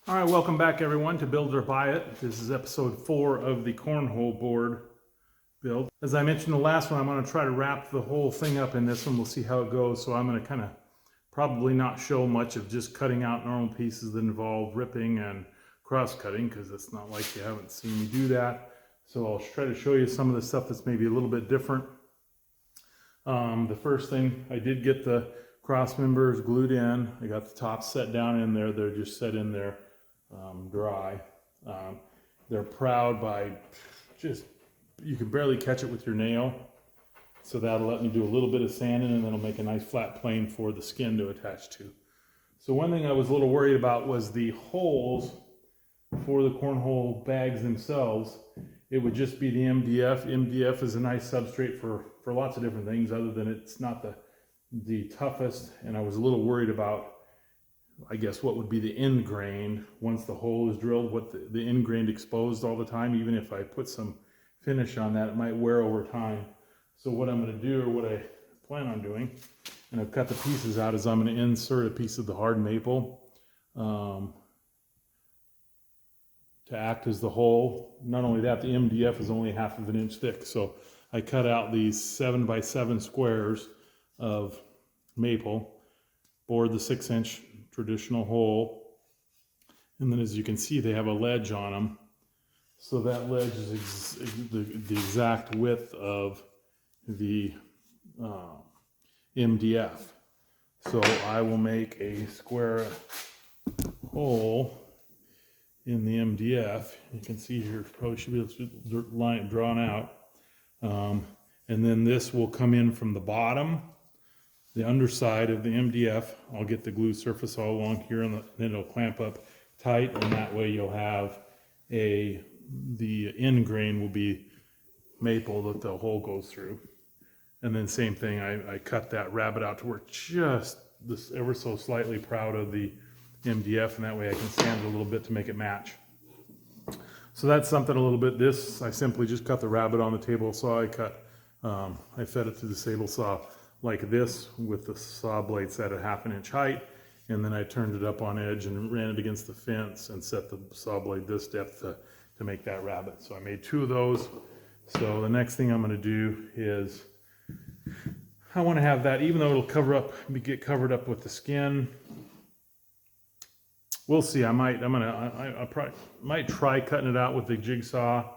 All right, welcome back everyone to Build or Buy It. This is episode 4 of the cornhole board build. As I mentioned in the last one, I'm going to try to wrap the whole thing up in this one. We'll see how it goes. So I'm going to kind of probably not show much of just cutting out normal pieces that involve ripping and cross-cutting, because it's not like you haven't seen me do that. So I'll try to show you some of the stuff that's maybe a little bit different. The first thing, I did get the cross members glued in. I got the top set down in there. They're just set in there. Dry. They're proud by just, you can barely catch it with your nail. So that'll let me do a little bit of sanding, and then it'll make a nice flat plane for the skin to attach to. So one thing I was a little worried about was the holes for the cornhole bags themselves. It would just be the MDF. MDF is a nice substrate for lots of different things, other than it's not the toughest. And I was a little worried about, I guess, what would be the end grain once the hole is drilled, what the end grain exposed all the time. Even if I put some finish on that, it might wear over time. So what I'm going to do, or what I plan on doing, and I've cut the pieces out, is I'm going to insert a piece of the hard maple to act as the hole. Not only that, the MDF is only 1/2 inch thick. So I cut out these 7x7 squares of maple, bored the 6-inch traditional hole, and then as you can see, they have a ledge on them. So that ledge is the exact width of the MDF. So I will make a square hole in the MDF. You can see here, probably should be able to line drawn out. And then this will come in from the bottom, the underside of the MDF. I'll get the glue surface all along here, and then it'll clamp up tight, and that way you'll have the end grain will be maple that the hole goes through. And then same thing, I cut that rabbet out to where just this ever so slightly proud of the MDF, and that way I can sand it a little bit to make it match. So that's something a little bit. This, I simply just cut the rabbet on the table saw. I fed it through the table saw like this, with the saw blade set at 1/2 inch height, and then I turned it up on edge and ran it against the fence and set the saw blade this depth to make that rabbet. So I made 2 of those. So the next thing I'm going to do is, I want to have that, even though it'll get covered up with the skin. We'll see. I might try cutting it out with the jigsaw.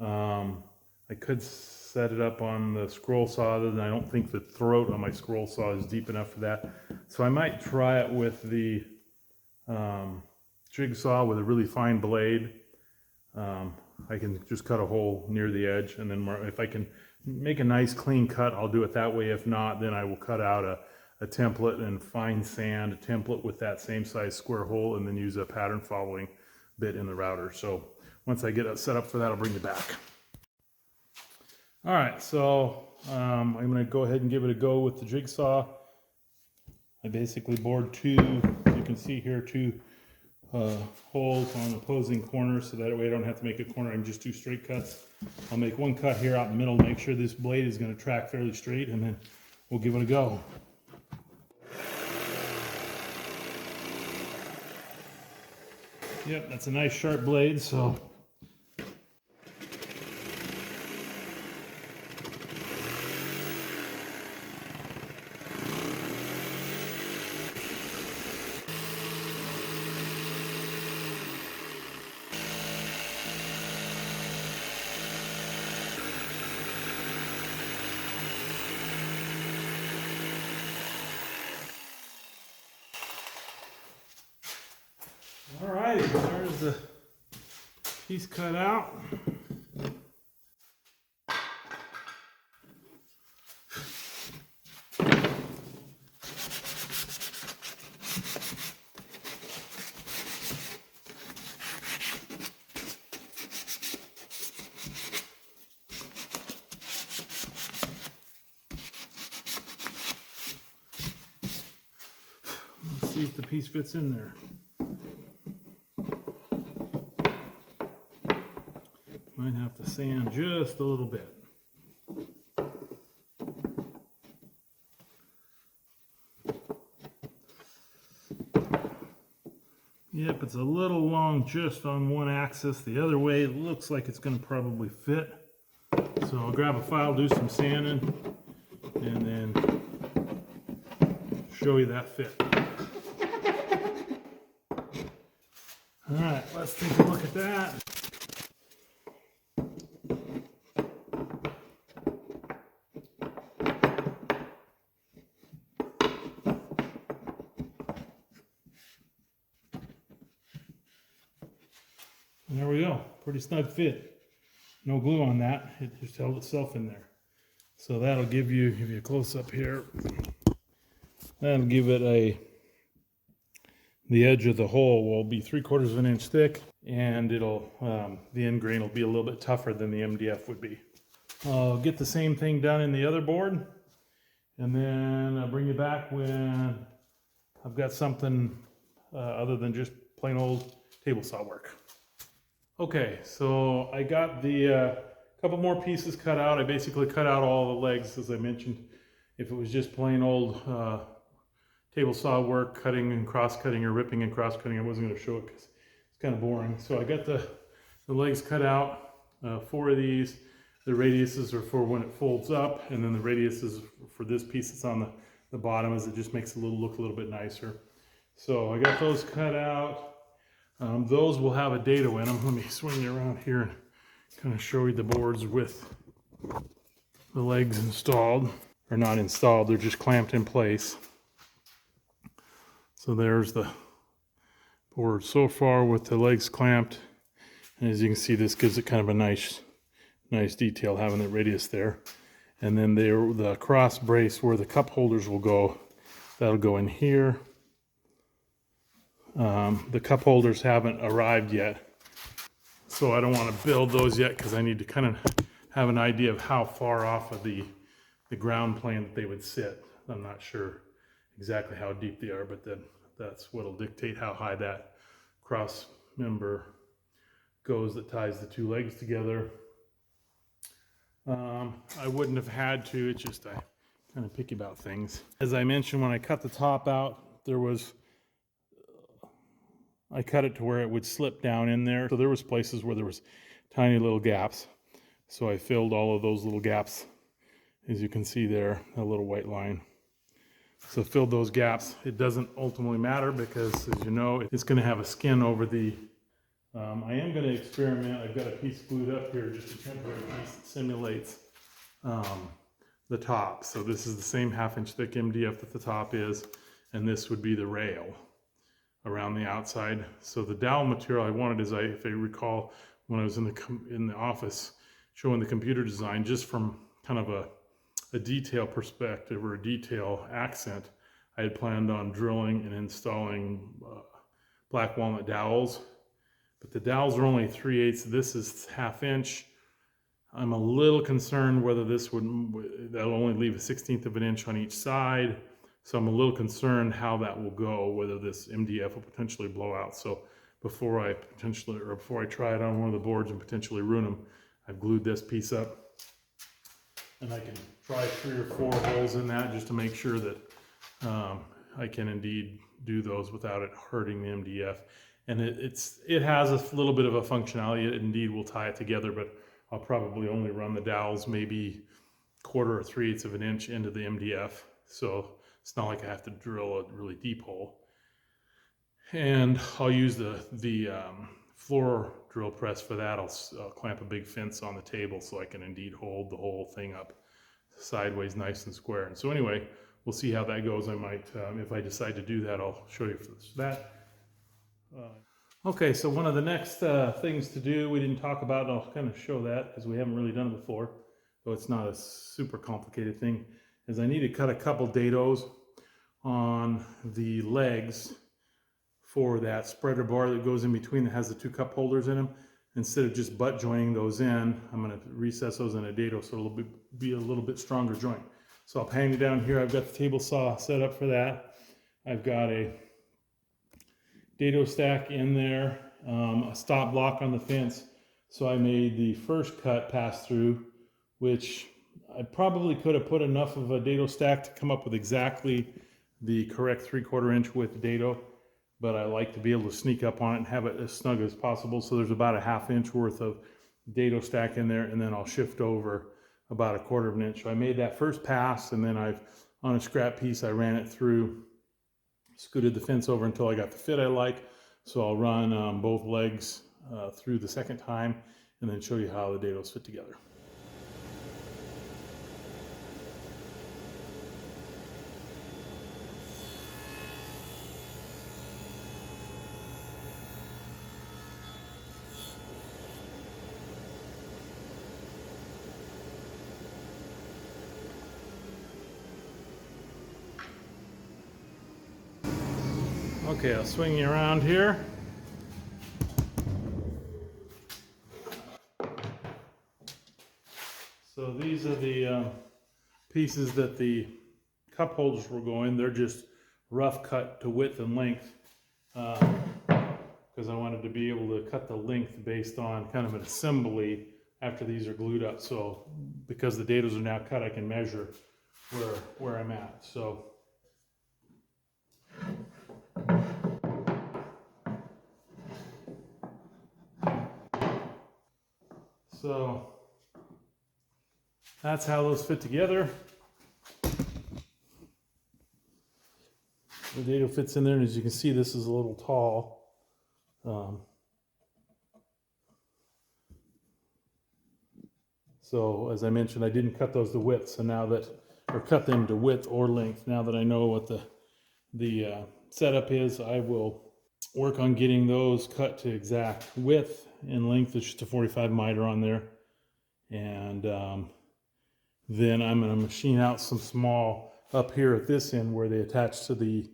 I could set it up on the scroll saw, and I don't think the throat on my scroll saw is deep enough for that. So I might try it with the jigsaw with a really fine blade. I can just cut a hole near the edge, and then if I can make a nice clean cut, I'll do it that way. If not, then I will cut out a template and fine sand a template with that same size square hole, and then use a pattern following bit in the router. So once I get it set up for that, I'll bring you back. All right, so I'm going to go ahead and give it a go with the jigsaw. I basically bored 2, you can see here, 2 holes on opposing corners, so that way I don't have to make a corner. I'm just 2 straight cuts. I'll make 1 cut here out in the middle, make sure this blade is going to track fairly straight, and then we'll give it a go. Yep, that's a nice sharp blade, so alrighty, there's the piece cut out. Let's see if the piece fits in there. Might have to sand just a little bit. Yep, it's a little long just on one axis. The other way, it looks like it's going to probably fit. So I'll grab a file, do some sanding, and then show you that fit. All right, let's take a look at that. And there we go, pretty snug fit. No glue on that, it just held itself in there. So that'll give you a close up here, that'll give it the edge of the hole will be 3/4 of an inch thick, and it'll, the end grain will be a little bit tougher than the MDF would be. I'll get the same thing done in the other board, and then I'll bring you back when I've got something other than just plain old table saw work. Okay, so I got the couple more pieces cut out. I basically cut out all the legs, as I mentioned. If it was just plain old table saw work, cutting and cross-cutting or ripping and cross-cutting, I wasn't going to show it because it's kind of boring. So I got the legs cut out, 4 of these. The radiuses are for when it folds up, and then the radiuses for this piece that's on the bottom, as it just makes it look a little bit nicer. So I got those cut out. Those will have a dado in them. Let me swing you around here and kind of show you the boards with the legs installed, or not installed, they're just clamped in place. So there's the board so far with the legs clamped, and as you can see, this gives it kind of a nice detail having the radius there. And then the cross brace where the cup holders will go, that'll go in here. The cup holders haven't arrived yet, so I don't want to build those yet because I need to kind of have an idea of how far off of the ground plane that they would sit. I'm not sure exactly how deep they are, but then that's what'll dictate how high that cross member goes that ties the 2 legs together. I wouldn't have had to, it's just I kind of picky about things. As I mentioned, when I cut the top out, I cut it to where it would slip down in there. So there was places where there was tiny little gaps. So I filled all of those little gaps, as you can see there, a little white line. So filled those gaps. It doesn't ultimately matter because, as you know, it's going to have a skin over the, I am going to experiment. I've got a piece glued up here, just a temporary piece that simulates the top. So this is the same 1/2 inch thick MDF that the top is, and this would be the rail around the outside. So the dowel material I wanted is, if I recall, when I was in the office showing the computer design, just from kind of a detail perspective or a detail accent, I had planned on drilling and installing black walnut dowels. But the dowels are only 3/8. This is 1/2 inch. I'm a little concerned whether that'll only leave a 1/16 of an inch on each side. So I'm a little concerned how that will go, whether this MDF will potentially blow out. So before I try it on one of the boards and potentially ruin them, I've glued this piece up. And I can try 3 or 4 holes in that just to make sure that I can indeed do those without it hurting the MDF. And it has a little bit of a functionality. It indeed will tie it together, but I'll probably only run the dowels maybe 1/4 or 3/8 of an inch into the MDF. So it's not like I have to drill a really deep hole. And I'll use the floor drill press for that. I'll clamp a big fence on the table so I can indeed hold the whole thing up sideways nice and square. And so anyway, we'll see how that goes. I might, if I decide to do that, I'll show you that. Okay, so one of the next things to do, we didn't talk about, and I'll kind of show that because we haven't really done it before, though it's not a super complicated thing, is I need to cut a couple dados on the legs for that spreader bar that goes in between that has the 2 cup holders in them. Instead of just butt joining those in, I'm going to recess those in a dado so it'll be a little bit stronger joint. So I'll hang it down here. I've got the table saw set up for that. I've got a dado stack in there, a stop block on the fence. So I made the first cut pass through, which I probably could have put enough of a dado stack to come up with exactly the correct 3/4 inch width dado. but I like to be able to sneak up on it and have it as snug as possible. So there's about a 1/2 inch worth of dado stack in there, and then I'll shift over about 1/4 inch. So I made that first pass, and then on a scrap piece, I ran it through, scooted the fence over until I got the fit I like. So I'll run both legs through the second time, and then show you how the dados fit together. Okay, I'll swing you around here. So these are the pieces that the cup holders will go in. They're just rough cut to width and length because I wanted to be able to cut the length based on kind of an assembly after these are glued up. So because the dados are now cut, I can measure where I'm at. So that's how those fit together. The dado fits in there, and as you can see, this is a little tall. So as I mentioned, I didn't cut those to width. So now that, or cut them to width or length, now that I know what the setup is, I will work on getting those cut to exact width and length. It's just a 45 miter on there. And then I'm going to machine out some small up here at this end where they attach to the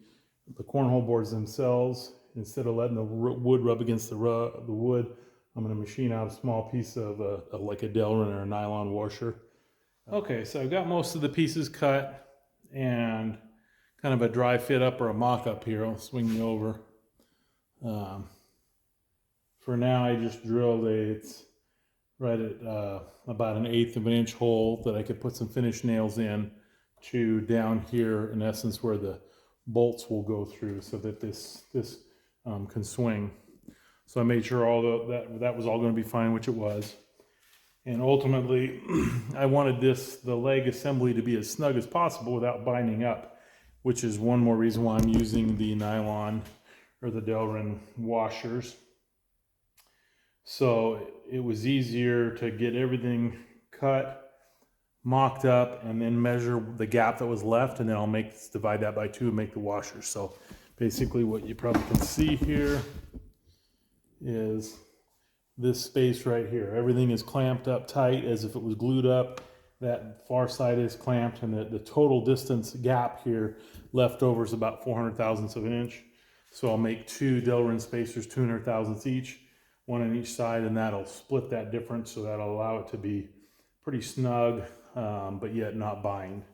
cornhole boards themselves. Instead of letting the wood rub against the wood, I'm going to machine out a small piece of like a Delrin or a nylon washer. Okay, so I've got most of the pieces cut and kind of a dry fit up or a mock up here. I'll swing you over. For now, I just drilled it's right at about 1/8 of an inch hole that I could put some finished nails in to down here, in essence, where the bolts will go through, so that this can swing. So I made sure that was all going to be fine, which it was. And ultimately, I wanted the leg assembly to be as snug as possible without binding up, which is one more reason why I'm using the nylon or the Delrin washers. So it was easier to get everything cut, mocked up, and then measure the gap that was left, and then I'll divide that by 2 and make the washers. So basically what you probably can see here is this space right here. Everything is clamped up tight as if it was glued up. That far side is clamped, and the total distance gap here left over is about 400 thousandths of an inch. So I'll make 2 Delrin spacers, 200 thousandths each, one on each side, and that'll split that difference. So that'll allow it to be pretty snug, but yet not bind.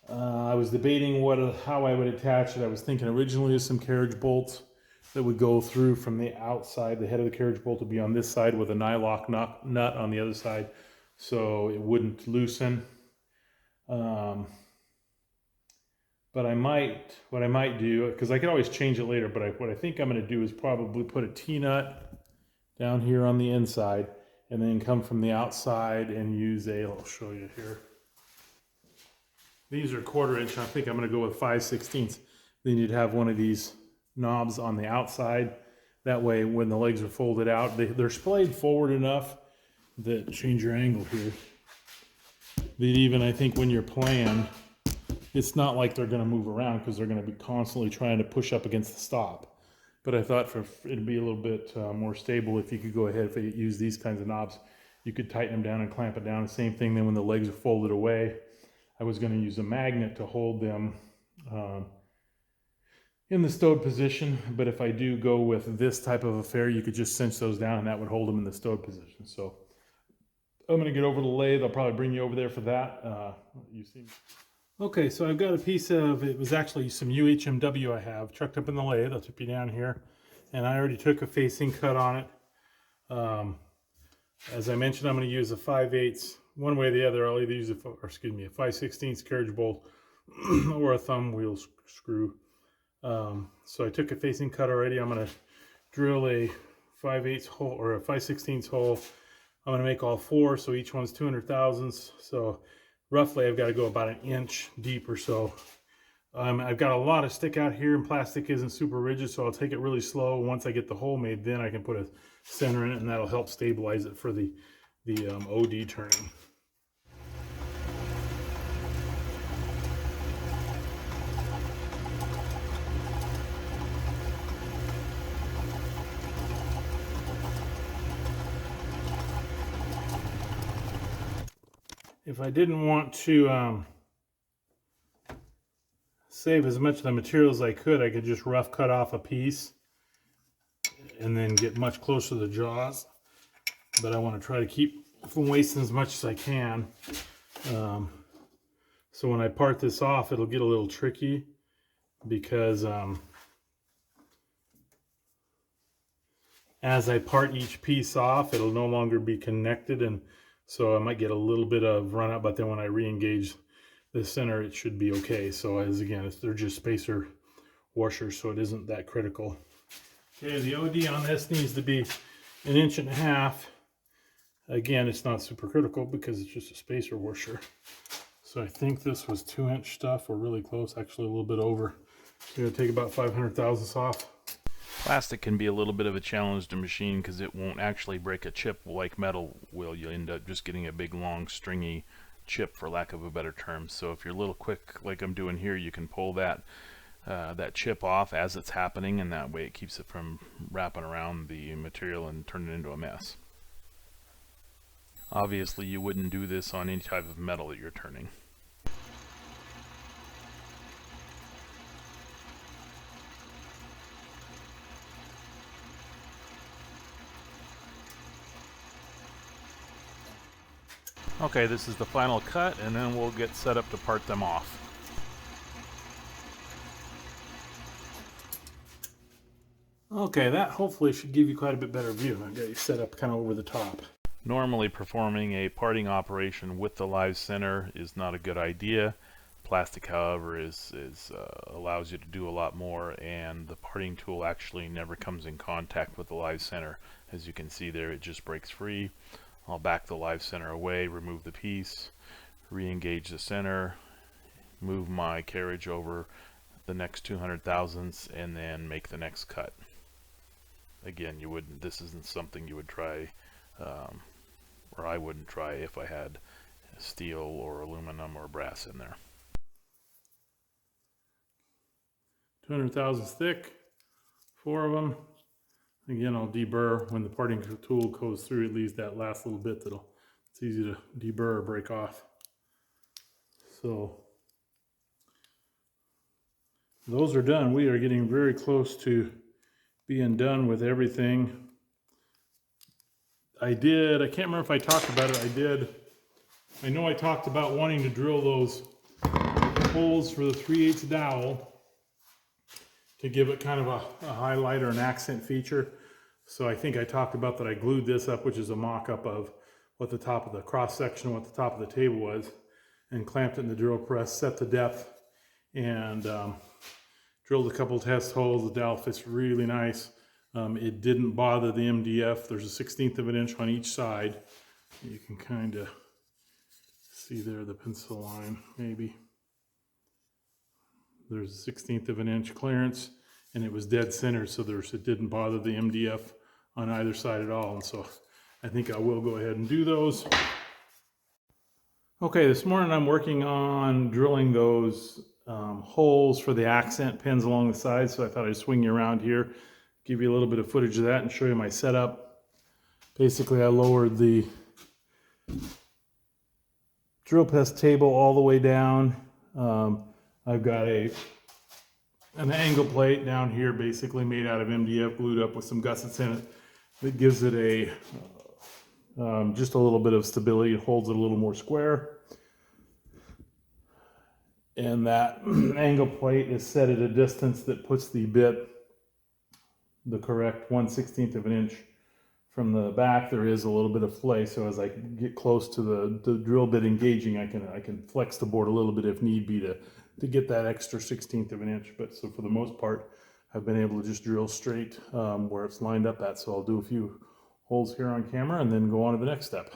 I was debating how I would attach it. I was thinking originally of some carriage bolts that would go through from the outside. The head of the carriage bolt would be on this side with a nylock nut on the other side, so it wouldn't loosen. But what I might do, because I could always change it later, but what I think I'm going to do is probably put a T-nut down here on the inside, and then come from the outside and use I'll show you here. These are 1/4 inch. I think I'm going to go with 5/16. Then you'd have one of these knobs on the outside. That way, when the legs are folded out, they're splayed forward enough that, change your angle here, that even I think when you're playing, it's not like they're going to move around because they're going to be constantly trying to push up against the stop. But I thought it'd be a little bit more stable if you could go ahead, if you use these kinds of knobs, you could tighten them down and clamp it down. The same thing then when the legs are folded away. I was going to use a magnet to hold them in the stowed position, but if I do go with this type of affair, you could just cinch those down and that would hold them in the stowed position. So I'm going to get over the lathe. I'll probably bring you over there for that. You see. Okay, so I've got a piece of, it was actually some UHMW I have chucked up in the lathe. I'll tip you down here. And I already took a facing cut on it. As I mentioned, I'm going to use a 5/8. One way or the other, I'll either use a 5/16 carriage bolt or a thumb wheel screw. So I took a facing cut already. I'm going to drill a 5/8 hole or a 5/16 hole. I'm going to make all 4, so each one's 200 thousandths. So roughly I've got to go about an inch deep or so. I've got a lot of stick out here, and plastic isn't super rigid, so I'll take it really slow. Once I get the hole made, then I can put a center in it, and that'll help stabilize it for the OD turning. If I didn't want to save as much of the material as I could just rough cut off a piece and then get much closer to the jaws. But I want to try to keep from wasting as much as I can. So when I part this off, it'll get a little tricky because as I part each piece off, it'll no longer be connected, and so I might get a little bit of run out, but then when I re-engage the center, it should be okay. So as again, they're just spacer washers, so it isn't that critical. Okay, the OD on this needs to be 1.5 inches. Again, it's not super critical because it's just a spacer washer. So I think this was 2-inch stuff. We're really close, actually a little bit over. So I'm gonna take about 500 thousandths off. Plastic can be a little bit of a challenge to machine because it won't actually break a chip like metal will. You end up just getting a big, long, stringy chip, for lack of a better term. So if you're a little quick, like I'm doing here, you can pull that chip off as it's happening, and that way it keeps it from wrapping around the material and turning it into a mess. Obviously, you wouldn't do this on any type of metal that you're turning. Okay, this is the final cut, and then we'll get set up to part them off. Okay, that hopefully should give you quite a bit better view. I've got you set up kind of over the top. Normally performing a parting operation with the live center is not a good idea. Plastic, however, allows you to do a lot more, and the parting tool actually never comes in contact with the live center. As you can see there, it just breaks free. I'll back the live center away, remove the piece, re-engage the center, move my carriage over the next 200 thousandths, and then make the next cut. Again, this isn't something you would try, or I wouldn't try if I had steel or aluminum or brass in there. 200 thousandths thick, 4 of them. Again, I'll deburr when the parting tool goes through. It leaves that last little bit it's easy to deburr or break off. So those are done. We are getting very close to being done with everything. I can't remember if I talked about it. I know I talked about wanting to drill those holes for the 3/8 dowel to give it kind of a highlight or an accent feature. So I think I talked about that I glued this up, which is a mock-up of what the top of the cross-section, what the top of the table was, and clamped it in the drill press, set the depth, and drilled a couple test holes. The dowel fits really nice. It didn't bother the MDF. There's a 1/16 of an inch on each side. You can kind of see there the pencil line, maybe. There's a 1/16 of an inch clearance, and it was dead center, so it didn't bother the MDF on either side at all. And so I think I will go ahead and do those. Okay, this morning I'm working on drilling those holes for the accent pins along the sides, so I thought I'd swing you around here, give you a little bit of footage of that, and show you my setup. Basically, I lowered the drill press table all the way down. I've got an angle plate down here, basically made out of MDF, glued up with some gussets in it. That gives it just a little bit of stability. It holds it a little more square. And that angle plate is set at a distance that puts the bit the correct 1/16 of an inch from the back. There is a little bit of flay, so as I get close to the drill bit engaging, I can flex the board a little bit if need be to get that extra 1/16 of an inch. But so for the most part, I've been able to just drill straight where it's lined up at. So I'll do a few holes here on camera and then go on to the next step.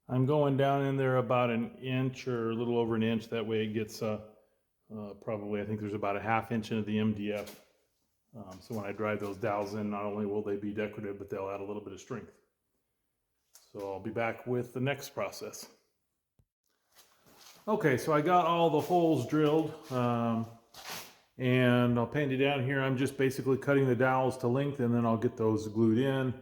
I'm going down in there about an inch or a little over an inch. That way it gets probably, I think there's about a 1/2 inch into the MDF. So when I drive those dowels in, not only will they be decorative, but they'll add a little bit of strength. So I'll be back with the next process. Okay, so I got all the holes drilled, and I'll paint it down here. I'm just basically cutting the dowels to length, and then I'll get those glued in.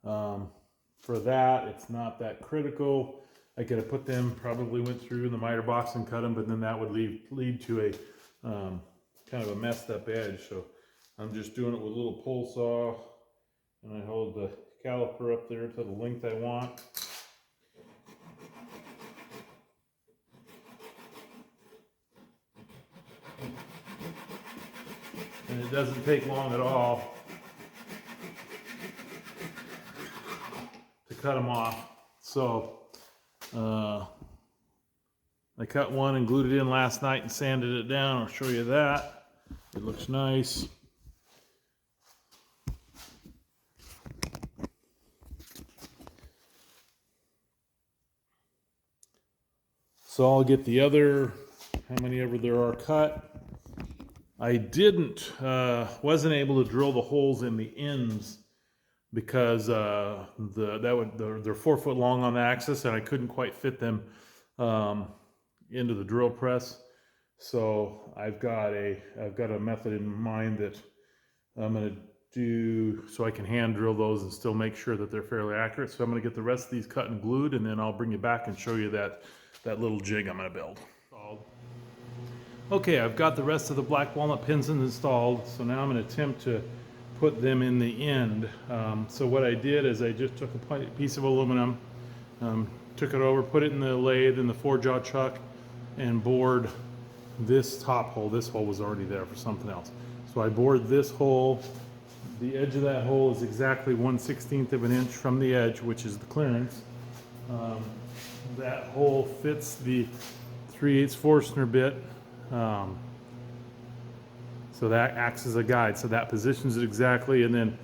For that, it's not that critical. I could have put them, probably went through in the miter box and cut them, but then that would lead to a kind of a messed up edge. So I'm just doing it with a little pole saw, and I hold the caliper up there to the length I want. And it doesn't take long at all to cut them off. So I cut one and glued it in last night and sanded it down. I'll show you that. It looks nice. So I'll get the other, how many ever there are cut. I wasn't able to drill the holes in the ends because they're 4 foot long on the axis, and I couldn't quite fit them into the drill press. So I've got a method in mind that I'm going to do so I can hand drill those and still make sure that they're fairly accurate. So I'm going to get the rest of these cut and glued, and then I'll bring you back and show you that little jig I'm going to build. Okay, I've got the rest of the black walnut pins installed, so now I'm going to attempt to put them in the end. So what I did is I just took a piece of aluminum, took it over, put it in the lathe in the 4-jaw chuck, and bored this top hole. This hole was already there for something else. So I bored this hole. The edge of that hole is exactly 1/16 of an inch from the edge, which is the clearance. That hole fits the 3/8 Forstner bit. So that acts as a guide. So that positions it exactly, and then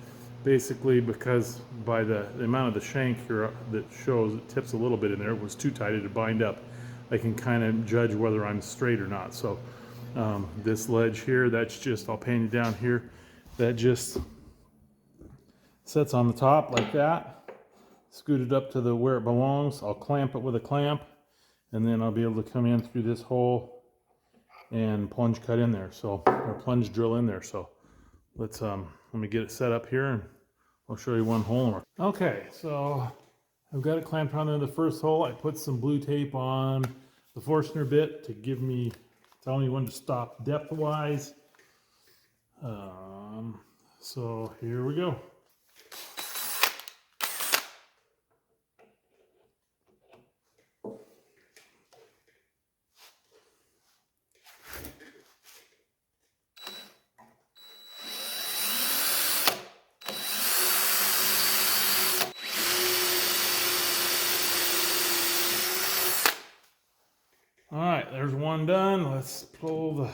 basically, because by the amount of the shank here that shows it tips a little bit in there, it was too tight to bind up. I can kind of judge whether I'm straight or not. So this ledge here, that's just, I'll paint it down here, that just sits on the top like that, scoot it up to where it belongs. I'll clamp it with a clamp, and then I'll be able to come in through this hole and plunge cut in there, or plunge drill in there. So let me get it set up here, and I'll show you one hole. Okay, so I've got it clamped on the first hole. I put some blue tape on the Forstner bit to tell me when to stop depth-wise. So here we go. All right, there's one done. Let's pull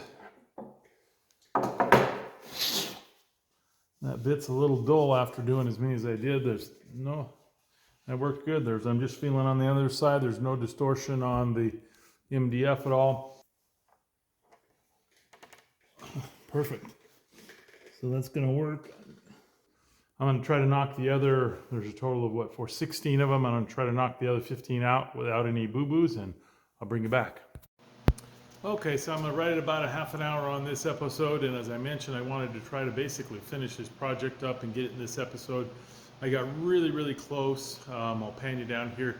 that bit's a little dull after doing as many as I did. That worked good. I'm just feeling on the other side. There's no distortion on the MDF at all. Perfect. So that's gonna work. I'm gonna try to knock the other, there's a total of 16 of them. I'm gonna try to knock the other 15 out without any boo-boos, and I'll bring you back. Okay, so I'm right at about a half an hour on this episode, and as I mentioned, I wanted to try to basically finish this project up and get it in this episode. I got really, really close. I'll pan you down here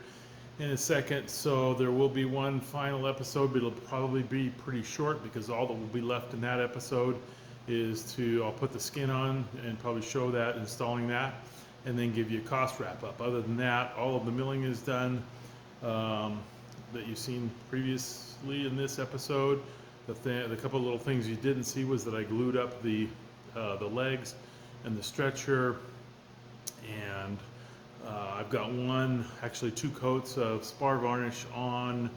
in a second. So there will be one final episode, but it'll probably be pretty short because all that will be left in that episode is I'll put the skin on and probably show that, installing that, and then give you a cost wrap up. Other than that, all of the milling is done that you've seen previously in this episode. The couple of little things you didn't see was that I glued up the legs and the stretcher, and I've got actually two coats of spar varnish on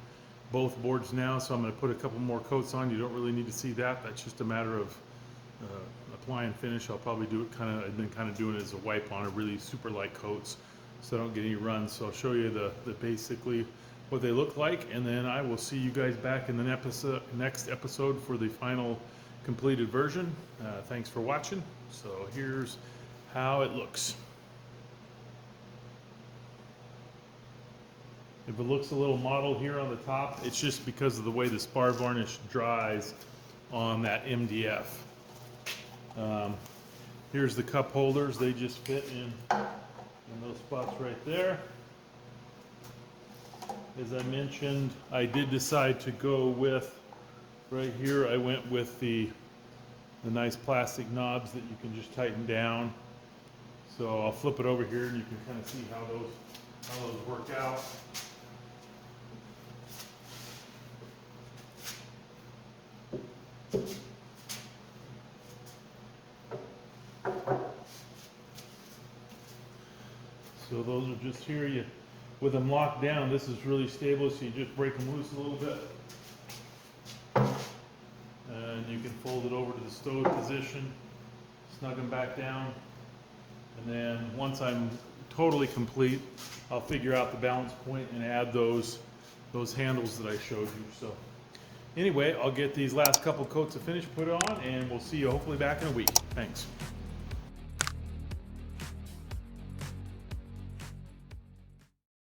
both boards now, so I'm going to put a couple more coats on. You don't really need to see that. That's just a matter of apply and finish. I'll probably do it I've been kind of doing it as a wipe on a really super light coats so I don't get any runs. So I'll show you the basically what they look like, and then I will see you guys back in the next episode for the final completed version. Thanks for watching. So here's how it looks. If it looks a little mottled here on the top, it's just because of the way the spar varnish dries on that MDF. Here's the cup holders. They just fit in those spots right there. As I mentioned, I did decide to go with, right here, I went with the nice plastic knobs that you can just tighten down. So I'll flip it over here and you can kind of see how those work out. So those are just here. With them locked down, this is really stable, so you just break them loose a little bit. And you can fold it over to the stowed position, snug them back down. And then once I'm totally complete, I'll figure out the balance point and add those handles that I showed you. So anyway, I'll get these last couple coats of finish put on, and we'll see you hopefully back in a week. Thanks.